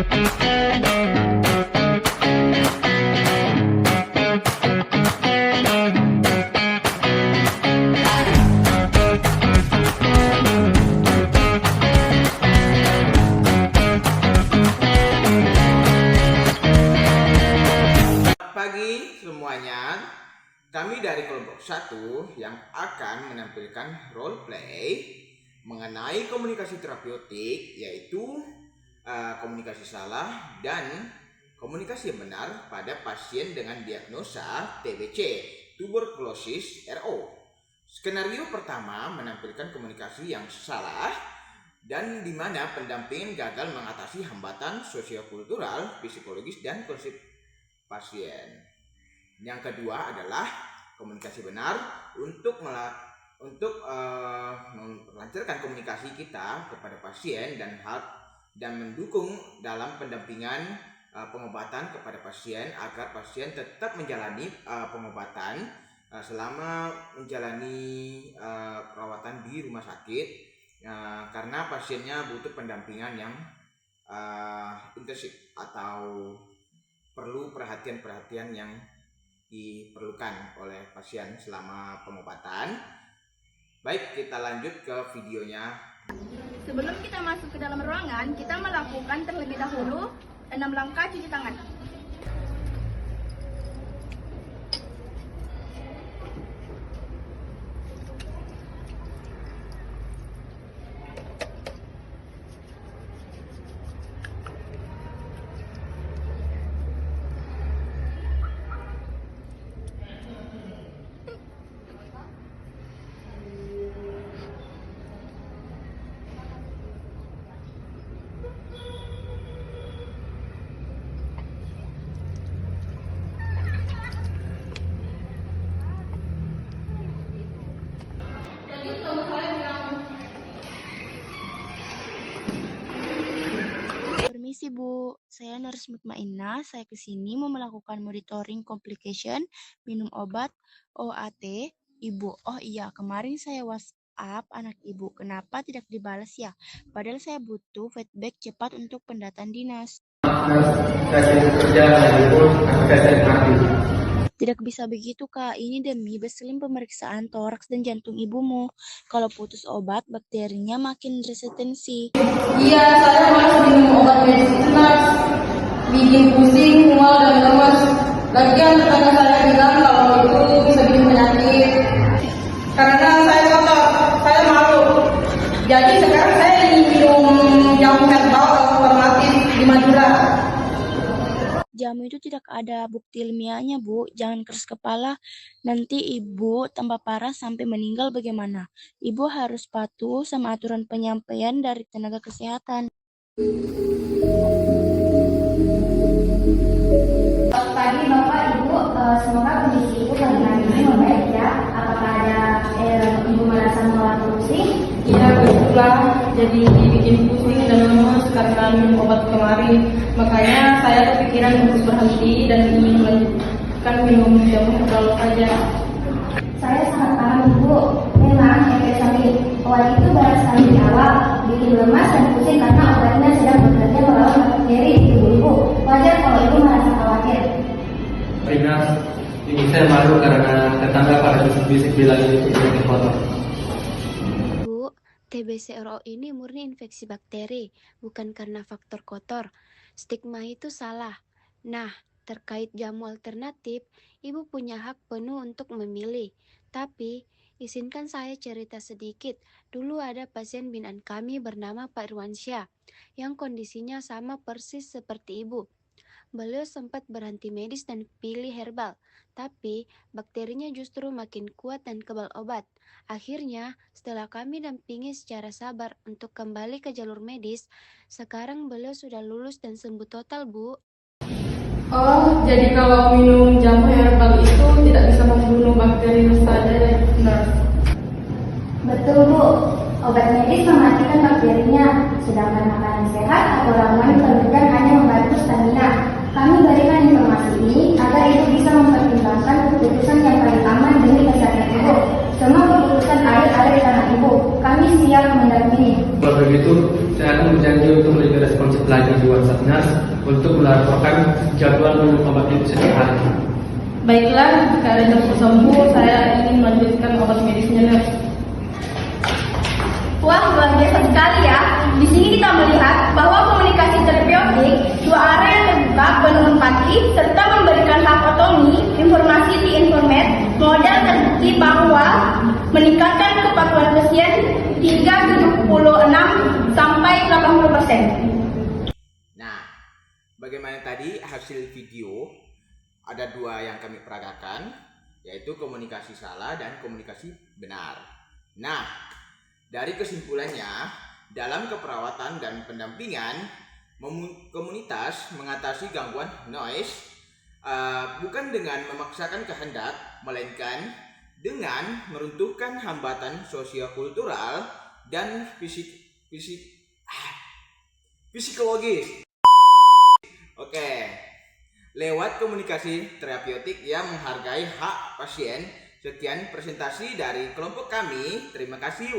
Pagi semuanya, kami dari kelompok 1 yang akan menampilkan role play mengenai komunikasi terapeutik, yaitu komunikasi salah dan komunikasi yang benar pada pasien dengan diagnosa TBC, tuberkulosis RO. Skenario pertama menampilkan komunikasi yang salah dan di mana pendamping gagal mengatasi hambatan sosiokultural, psikologis, dan konsep pasien. Yang kedua adalah komunikasi benar untuk melancarkan komunikasi kita kepada pasien dan mendukung dalam pendampingan pengobatan kepada pasien agar pasien tetap menjalani pengobatan selama menjalani perawatan di rumah sakit karena pasiennya butuh pendampingan yang intensif atau perlu perhatian-perhatian yang diperlukan oleh pasien selama pengobatan. Baik, kita lanjut ke videonya. Sebelum kita masuk ke dalam ruangan, kita melakukan terlebih dahulu 6 langkah cuci tangan. Permisi Bu, saya Nurse Mutmainah. Saya kesini mau melakukan monitoring complication minum obat OAT Ibu. Oh iya, kemarin saya WhatsApp anak Ibu. Kenapa tidak dibalas ya? Padahal saya butuh feedback cepat untuk pendataan dinas. Tidak bisa begitu Kak, ini demi berselim pemeriksaan toraks dan jantung ibumu. Kalau putus obat, bakterinya makin resistensi. Iya, saya harus minum obat medis Nas. Bikin pusing, mual, dan lemas. Lagian tetangga saya bilang kalau itu bisa bikin penyakit. Karena saya kotor, saya malu. Jadi sekarang saya ingin minum jamu herbal alternatif di Madura. Jamu itu tidak ada bukti ilmiahnya, Bu. Jangan keras kepala. Nanti Ibu tambah parah sampai meninggal bagaimana? Ibu harus patuh sama aturan penyampaian dari tenaga kesehatan. Pagi Bapak Ibu, semoga kondisi Ibu bagi ini membaik ya. Apakah ada Ibu merasa mengalami pusing? Iya, begitulah. Jadi dibikin pusing dan lemas karena minum obat kemarin. Makanya saya kepikiran untuk berhenti dan ingin melanjutkan minum jamu herbal saja. Saya sangat paham Ibu. Memang efek samping obat itu banyak sekali di awal, bikin lemas dan pusing karena obatnya sedang bekerja melawan bakteri di tubuh Ibu. Wajar kalau Ibu merasa khawatir. Rinas, ibu saya malu karena tetangga pada bisik-bisik bilang itu penyakit kotor. Bu, TBC RO ini murni infeksi bakteri, bukan karena faktor kotor. Stigma itu salah. Nah, terkait jamu alternatif, Ibu punya hak penuh untuk memilih. Tapi, izinkan saya cerita sedikit. Dulu ada pasien binaan kami bernama Pak Irwansyah, yang kondisinya sama persis seperti Ibu. Beliau sempat berhenti medis dan pilih herbal, tapi bakterinya justru makin kuat dan kebal obat. Akhirnya, setelah kami dampingi secara sabar untuk kembali ke jalur medis, sekarang beliau sudah lulus dan sembuh total, Bu. Oh, jadi kalau minum jamu herbal itu tidak bisa membunuh bakteri saja ya, Nurse? Betul Bu, obat medis mematikan bakterinya, sedangkan makanan sehat atau ramuan penunjang hanya membantu stamina. Kami berikan informasi ini agar Ibu bisa mempertimbangkan keputusan yang paling aman demi kesehatan Ibu. Semua keputusan ada di tangan Ibu. Kami siap mendampingi. Kalau begitu, saya akan berjanji untuk lebih responsif lagi di WhatsApp Nurse untuk melaporkan jadwal minum obat itu setiap hari. Baiklah, jika ada yang sembuh, saya ingin melanjutkan obat medisnya, Nurse. Wah, luar biasa sekali ya. Di sini kita melihat bahwa komunikasi terapeutik dua arah yang terbuka, penuh empati, serta memberikan hak otonomi, informasi di informat, modal terbukti bahwa meningkatkan kepatuhan pasien hingga 76 sampai 80%. Nah, bagaimana tadi hasil video? Ada dua yang kami peragakan, yaitu komunikasi salah dan komunikasi benar. Nah, dari kesimpulannya, dalam keperawatan dan pendampingan, komunitas mengatasi gangguan noise bukan dengan memaksakan kehendak, melainkan dengan meruntuhkan hambatan sosiokultural dan psikologis. Oke, lewat komunikasi terapeutik yang menghargai hak pasien. Sekian presentasi dari kelompok kami. Terima kasih.